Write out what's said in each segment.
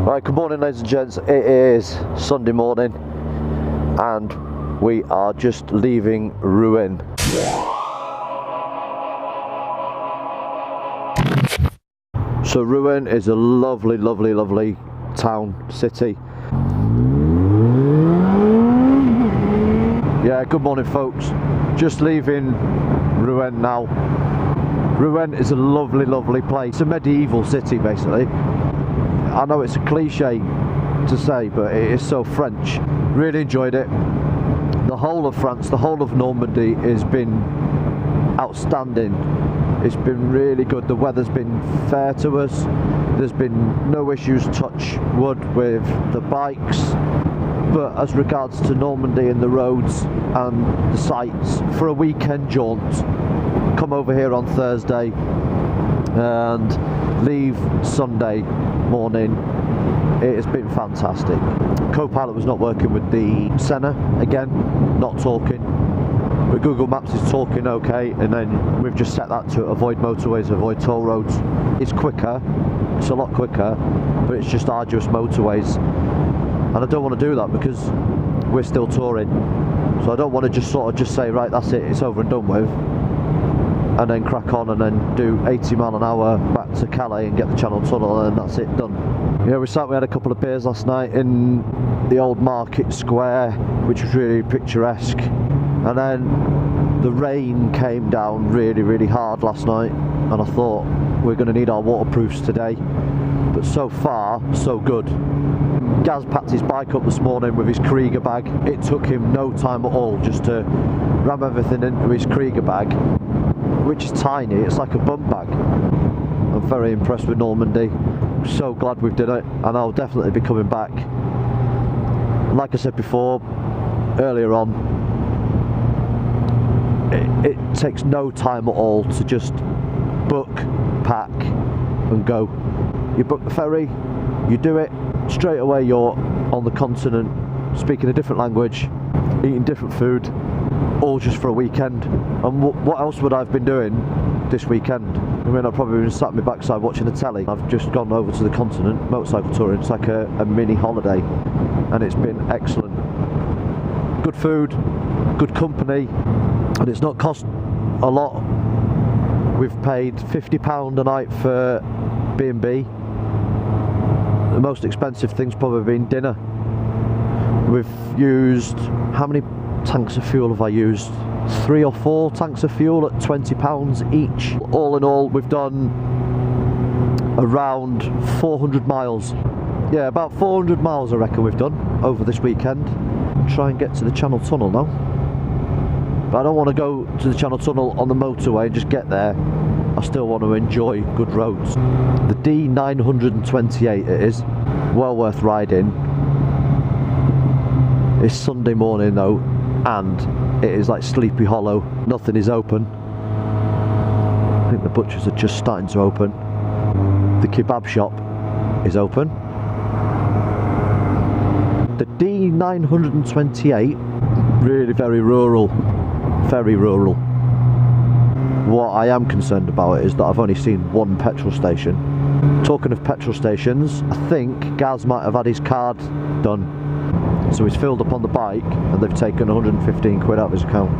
Right, good morning ladies and gents. It is Sunday morning and we are just leaving Rouen. So Rouen is a lovely, lovely, lovely town, city. Yeah, good morning folks. Just leaving Rouen now. Rouen is a lovely, lovely place. It's a medieval city basically. I know it's a cliche to say, but it is so French. Really enjoyed it. The whole of France, the whole of Normandy has been outstanding. It's been really good. The weather's been fair to us. There's been no issues, touch wood, with the bikes. But as regards to Normandy and the roads and the sights, for a weekend jaunt, come over here on Thursday and leave Sunday morning. It has been fantastic. Co-pilot was not working with the Senna, again, not talking. But Google Maps is talking okay, and then we've just set that to avoid motorways, avoid toll roads. It's quicker, it's a lot quicker, but it's just arduous motorways. And I don't want to do that because we're still touring. So I don't want to just sort of just say, right, that's it, it's over and done with, and then crack on and then do 80 mile an hour back to Calais and get the Channel Tunnel, and that's it, done. Yeah, we had a couple of beers last night in the old market square, which was really picturesque. And then the rain came down really, really hard last night, and I thought we're going to need our waterproofs today. But so far, so good. Gaz packed his bike up this morning with his Krieger bag. It took him no time at all just to ram everything into his Krieger bag, which is tiny, it's like a bum bag. I'm very impressed with Normandy. So glad we've done it, and I'll definitely be coming back. Like I said before, earlier on, it takes no time at all to just book, pack and go. You book the ferry, you do it, straight away you're on the continent, speaking a different language, eating different food, all just for a weekend. And what else would I have been doing this weekend? I mean, I've probably been sat on my backside watching the telly. I've just gone over to the continent, motorcycle touring. It's like a mini holiday, and it's been excellent. Good food, good company, and it's not cost a lot. We've paid £50 a night for B&B. The most expensive thing's probably been dinner. We've used, how many tanks of fuel have I used? 3 or 4 tanks of fuel at £20 each. All in all, we've done around 400 miles. Yeah, about 400 miles I reckon we've done over this weekend. Try and get to the Channel Tunnel now. But I don't want to go to the Channel Tunnel on the motorway and just get there. I still want to enjoy good roads. The D928 it is, well worth riding. It's Sunday morning though, and it is like Sleepy Hollow, nothing is open. I think the butchers are just starting to open. The kebab shop is open. The D928, really very rural, very rural. What I am concerned about is that I've only seen one petrol station. Talking of petrol stations, I think Gaz might have had his card done. So he's filled up on the bike and they've taken 115 quid out of his account.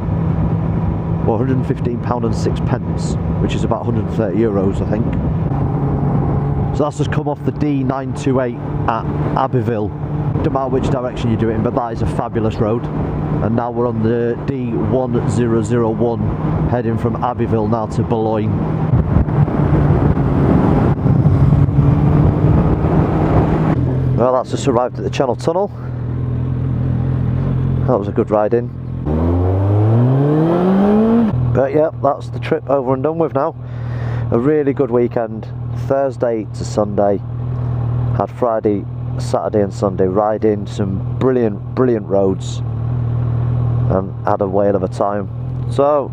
Well, £115 and 6 pence, which is about 130 euros I think. So that's just come off the D928 at Abbeville. Don't matter which direction you do it in, but that is a fabulous road. And now we're on the D1001 heading from Abbeville now to Boulogne. Well, that's just arrived at the Channel Tunnel. That was a good ride in. But yeah, that's the trip over and done with now. A really good weekend, Thursday to Sunday. Had Friday, Saturday and Sunday riding some brilliant roads and had a whale of a time. So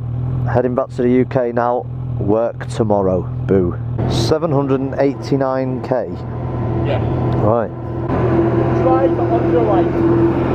heading back to the UK now, work tomorrow. Boo. 789k. Yeah. Right. Drive on your right.